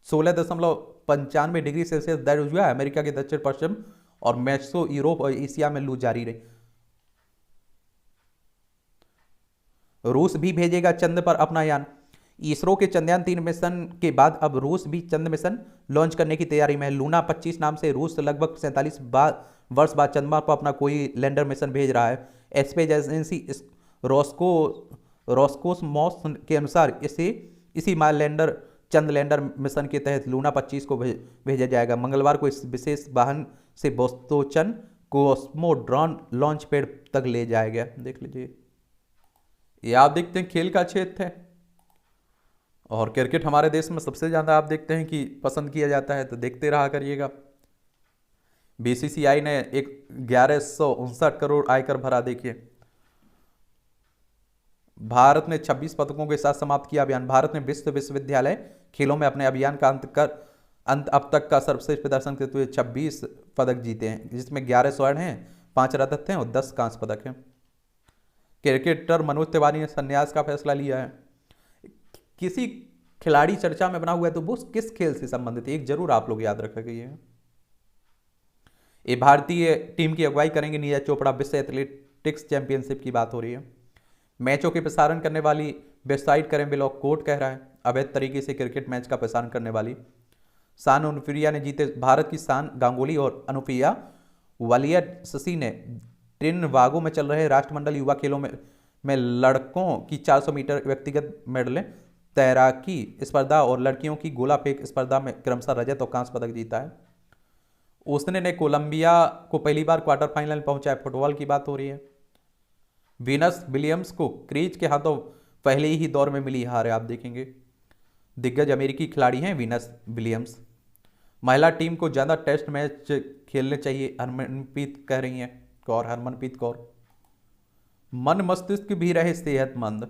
16.95 डिग्री सेल्सियस दर्ज हुआ है। अमेरिका के दक्षिण पश्चिम और मैक्सो, यूरोप और एशिया में लू जारी रही। रूस भी भेजेगा चंद्र पर अपना यान। इसरो के चंद्रयान 3 मिशन के बाद अब रूस भी चंद्र मिशन लॉन्च करने की तैयारी में है। लूना 25 नाम से रूस लगभग 47 वर्ष बाद चंद्रमा पर अपना कोई लैंडर मिशन भेज रहा है। स्पेस एजेंसी रॉस्को रॉस्कोसमॉस के अनुसार इसी माल लैंडर चंद्र लैंडर मिशन के तहत लूना 25 को भेजा जाएगा। मंगलवार को इस विशेष वाहन से बोस्टोचन कोस्मोड्रॉन लॉन्च पैड तक ले जाया गया। देख लीजिए, ये आप देखते हैं खेल का क्षेत्र है और क्रिकेट हमारे देश में सबसे ज़्यादा आप देखते हैं कि पसंद किया जाता है, तो देखते रहा करिएगा। बीसीसीआई ने एक 1159 करोड़ आयकर भरा। देखिए, भारत ने 26 पदकों के साथ समाप्त किया अभियान। भारत ने विश्वविद्यालय खेलों में अपने अभियान का अंत अब तक का सर्वश्रेष्ठ प्रदर्शन करते हुए 26 पदक जीते हैं, जिसमें 11 स्वर्ण हैं, 5 रजत हैं और 10 कांस्य पदक हैं। क्रिकेटर मनोज तिवारी ने संन्यास का फैसला लिया है। किसी खिलाड़ी चर्चा में बना हुआ है तो वो किस खेल से संबंधित है, एक जरूर आप लोग याद रखेंगे। ये भारतीय टीम की अगुवाई करेंगे नीरज चोपड़ा। विश्व एथलेटिक्स चैंपियनशिप की बात हो रही है। मैचों के प्रसारण करने वाली वेबसाइट करें ब्लॉक, कोर्ट कह रहा है अवैध तरीके से क्रिकेट मैच का प्रसारण करने वाली शान अनुप्रिया ने जीते। भारत की शान गांगुली और अनुप्रिया वालियाडस्सी ने ट्रिनबागो में चल रहे राष्ट्रमंडल युवा खेलों में लड़कों की 400 मीटर व्यक्तिगत मेडल, तैराकी स्पर्धा और लड़कियों की गोला फेंक स्पर्धा में क्रमशः रजत और कांस्य पदक जीता है। उसने ने कोलंबिया को पहली बार क्वार्टर फाइनल में पहुंचा है। फुटबॉल की बात हो रही है। वीनस विलियम्स को क्रीज के हाथों पहले ही दौर में मिली हार है, आप देखेंगे। दिग्गज अमेरिकी खिलाड़ी हैं वीनस विलियम्स। महिला टीम को ज़्यादा टेस्ट मैच खेलने चाहिए, हरमनप्रीत कह रही हैं हरमनप्रीत कौर। मन मस्तिष्क भी रहे सेहतमंद,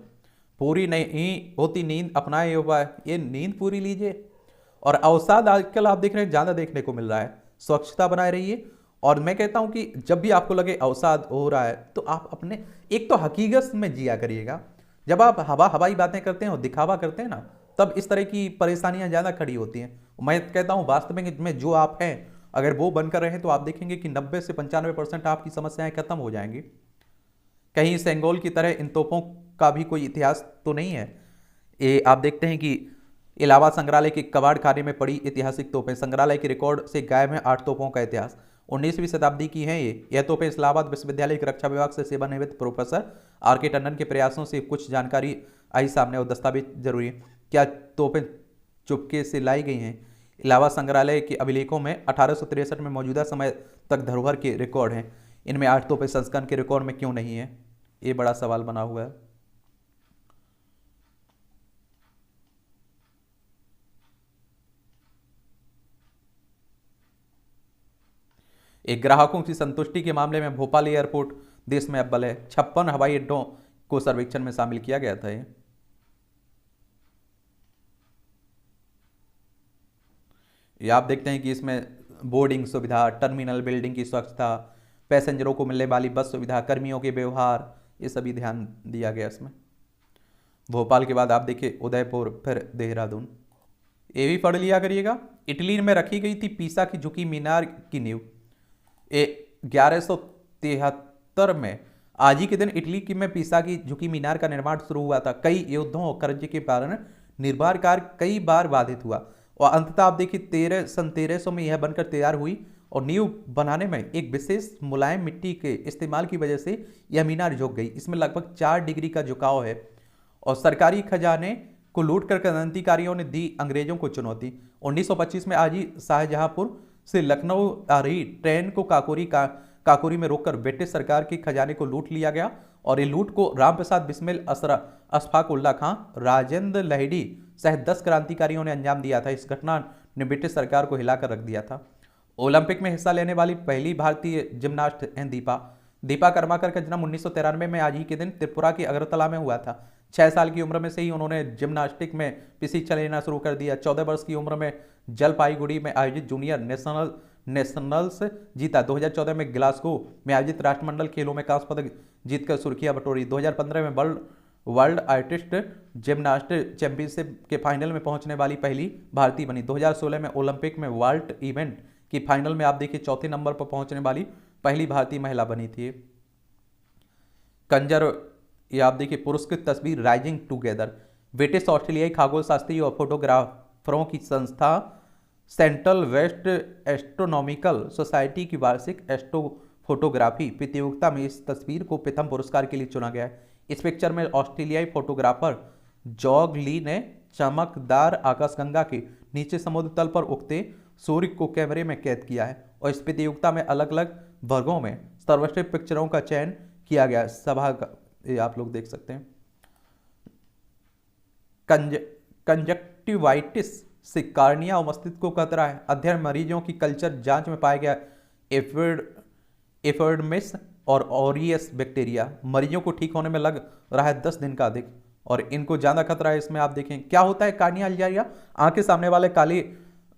पूरी नहीं होती नींद अपनाए उपाय, ये नींद पूरी लीजिए। और अवसाद आजकल आप देख रहे हैं ज़्यादा देखने को मिल रहा है। स्वच्छता बनाए रहिए। और मैं कहता हूं कि जब भी आपको लगे अवसाद हो रहा है तो आप अपने एक तो हकीकत में जिया करिएगा। जब आप हवाई बातें करते हैं और दिखावा करते हैं ना, तब इस तरह की परेशानियां ज़्यादा खड़ी होती हैं। मैं कहता हूं वास्तविक में जो आप हैं अगर वो बनकर रहे तो आप देखेंगे कि 90 से 95% आपकी समस्याएं खत्म हो जाएंगी। कहीं सेंगोल की तरह इन तोपों का भी कोई इतिहास तो नहीं है। ये आप देखते हैं कि इलाहाबाद संग्रहालय के कबाड़ खाने में पड़ी ऐतिहासिक तोपें। संग्रहालय के रिकॉर्ड से गायब है 8 तोपों का इतिहास। 19वीं शताब्दी की हैं यह तोपें इस्लामाबाद विश्वविद्यालय के रक्षा विभाग से सेवानिवृत्त प्रोफेसर आर.के. टंडन के प्रयासों से कुछ जानकारी आई सामने और दस्तावेज जरूरी है। क्या तोपें चुपके से लाई गई हैं? इलाहाबाद संग्रहालय के अभिलेखों में 1863 में मौजूदा समय तक धरोहर के रिकॉर्ड हैं। इनमें 8 तोपें संस्करण के रिकॉर्ड में क्यों नहीं है? ये बड़ा सवाल बना हुआ है। एक ग्राहकों की संतुष्टि के मामले में भोपाल एयरपोर्ट देश में अव्वल है। 56 हवाई अड्डों को सर्वेक्षण में शामिल किया गया था। ये आप देखते हैं कि इसमें बोर्डिंग सुविधा, टर्मिनल बिल्डिंग की स्वच्छता, पैसेंजरों को मिलने वाली बस सुविधा, कर्मियों के व्यवहार, ये सभी ध्यान दिया गया इसमें। भोपाल के बाद आप देखिए उदयपुर, फिर देहरादून। ये भी पढ़ लिया करिएगा। इटली में रखी गई थी पीसा की झुकी मीनार की नींव। 1173 में आज ही के दिन इटली की में पीसा की झुकी मीनार का निर्माण शुरू हुआ था। कई युद्धों और कर्ज के कारण निर्माण कार्य कई बार बाधित हुआ और अंततः आप देखिए 1300 में यह बनकर तैयार हुई और नींव बनाने में एक विशेष मुलायम मिट्टी के इस्तेमाल की वजह से यह मीनार झुक गई। इसमें लगभग 4 डिग्री का झुकाव है और सरकारी खजाने को लूट कर क्रांतिकारियों ने दी अंग्रेजों को चुनौती। 1925 में आज ही शाहजहांपुर से लखनऊ आ रही ट्रेन को काकोरी में रोककर ब्रिटिश सरकार के खजाने को लूट लिया गया और ये लूट को रामप्रसाद बिस्मिल, अशफाक उल्ला खां, राजेंद्र लहिड़ी सहित 10 क्रांतिकारियों ने अंजाम दिया था। इस घटना ने ब्रिटिश सरकार को हिलाकर रख दिया था। ओलंपिक में हिस्सा लेने वाली पहली भारतीय जिम्नास्ट हैं दीपा कर्माकर का जन्म 1993 में आज ही के दिन त्रिपुरा के अगरतला में हुआ था। 6 साल की उम्र में से ही उन्होंने जिम्नास्टिक में प्रशिक्षण लेना शुरू कर दिया। 14 वर्ष की उम्र में जलपाईगुड़ी में आयोजित जूनियर नेशनल्स जीता। 2014 में ग्लासगो में आयोजित राष्ट्रमंडल खेलों में कांस्य पदक जीतकर सुर्खियां बटोरी। 2015 में वर्ल्ड आर्टिस्ट जिम्नास्ट चैंपियनशिप के फाइनल में पहुंचने वाली पहली भारतीय बनी। 2016 में ओलंपिक में वाल्ट इवेंट की फाइनल में आप देखिए चौथे नंबर पर पहुंचने वाली पहली भारतीय महिला बनी थी। कंजर, ये आप देखिए पुरस्कृत तस्वीर राइजिंग टुगेदर। ब्रिटिश ऑस्ट्रेलियाई खगोल शास्त्री और फोटोग्राफरों की संस्था सेंट्रल वेस्ट एस्ट्रोनॉमिकल सोसाइटी की वार्षिक एस्ट्रो फोटोग्राफी प्रतियोगिता में इस तस्वीर को प्रथम पुरस्कार के लिए चुना गया है। इस पिक्चर में ऑस्ट्रेलियाई फोटोग्राफर जॉग ली ने चमकदार आकाशगंगा के नीचे समुद्र तल पर उगते सूर्य को कैमरे में कैद किया है और इस प्रतियोगिता में अलग अलग वर्गों में सर्वश्रेष्ठ पिक्चरों का चयन किया गया है। सभा का ये आप लोग देख सकते हैं। कंजक्टिवाइटिस से कार्निया और मस्तिष्क को खतरा है। अध्ययन मरीजों की कल्चर जांच में पाया गया एफिडमिस और ऑरियस बैक्टीरिया मरीजों को ठीक होने में लग रहा है 10 दिन का अधिक और इनको ज़्यादा खतरा है। इसमें आप देखें क्या होता है कार्निया अल्जारिया, आंख के सामने वाले काले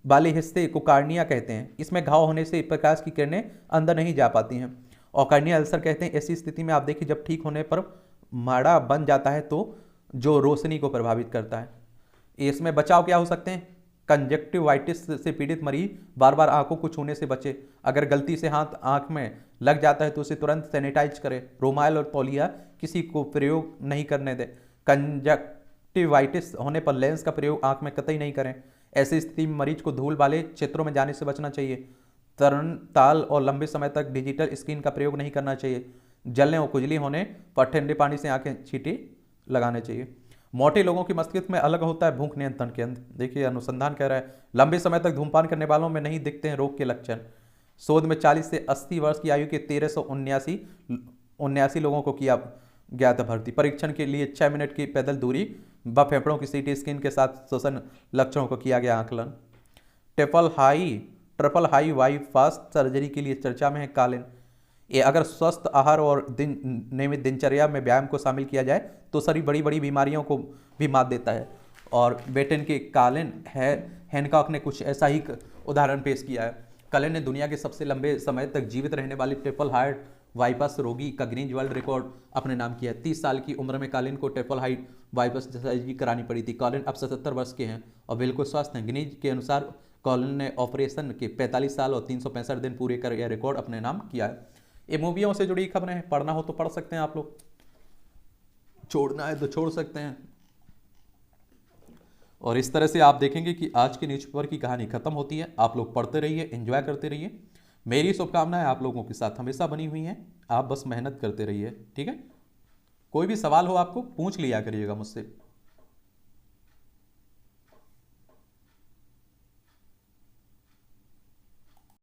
वाले हिस्से को कार्निया कहते हैं। इसमें घाव होने से प्रकाश की किरणें अंदर नहीं जा पाती हैं और कार्निया अल्सर कहते हैं। ऐसी स्थिति में आप देखिए जब ठीक होने पर माड़ा बन जाता है तो जो रोशनी को प्रभावित करता है। इसमें बचाव क्या हो सकते हैं? कंजक्टिवाइटिस से पीड़ित मरीज बार बार आंखों को छूने से बचे। अगर गलती से हाथ आंख में लग जाता है तो उसे तुरंत सैनिटाइज करें। रुमाल और तौलिया किसी को प्रयोग नहीं करने दें। कंजक्टिवाइटिस होने पर लेंस का प्रयोग आंख में कतई नहीं करें। ऐसी स्थिति में मरीज को धूल वाले क्षेत्रों में जाने से बचना चाहिए। तरण ताल और लंबे समय तक डिजिटल स्क्रीन का प्रयोग नहीं करना चाहिए। जलने और खुजली होने पर ठंडे पानी से आंखें छींटे लगाने चाहिए। मोटे लोगों की मस्तिष्क में अलग होता है भूख नियंत्रण केंद्र। देखिए अनुसंधान कह रहा है लंबे समय तक धूमपान करने वालों में नहीं दिखते हैं रोग के लक्षण। शोध में 40 से 80 वर्ष की आयु के 1379 लोगों को किया गया था भर्ती। परीक्षण के लिए 6 मिनट की पैदल दूरी व फेफड़ों की सीटी स्कैन के साथ श्वसन लक्षणों को किया गया आकलन। ट्रिपल हाई बाईपास सर्जरी के लिए चर्चा में है कालिन। ये अगर स्वस्थ आहार और नियमित दिनचर्या में व्यायाम को शामिल किया जाए तो शरीर बड़ी बड़ी बीमारियों को भी मात देता है। और ब्रिटेन के कालिन हैनकॉक ने कुछ ऐसा ही उदाहरण पेश किया है। कालिन ने दुनिया के सबसे लंबे समय तक जीवित रहने वाली ट्रिपल हार्ट बाईपास रोगी का गिनीज वर्ल्ड रिकॉर्ड अपने नाम किया। 30 साल की उम्र में कालिन को ट्रिपल हार्ट बाईपास सर्जरी करानी पड़ी थी। कालिन अब 77 वर्ष के हैं और बिल्कुल स्वस्थ हैं। गिनीज के अनुसार कालिन ने ऑपरेशन के 45 साल और 365 दिन पूरे कर यह रिकॉर्ड अपने नाम किया है। ये मूवियों से जुड़ी खबरें हैं, पढ़ना हो तो पढ़ सकते हैं आप लोग, छोड़ना है तो छोड़ सकते हैं। और इस तरह से आप देखेंगे कि आज के न्यूज़पेपर की कहानी खत्म होती है। आप लोग पढ़ते रहिए, एंजॉय करते रहिए। मेरी शुभकामनाएं आप लोगों के साथ हमेशा बनी हुई हैं। आप बस मेहनत करते रहिए, ठीक है। कोई भी सवाल हो आपको पूछ लिया करिएगा मुझसे।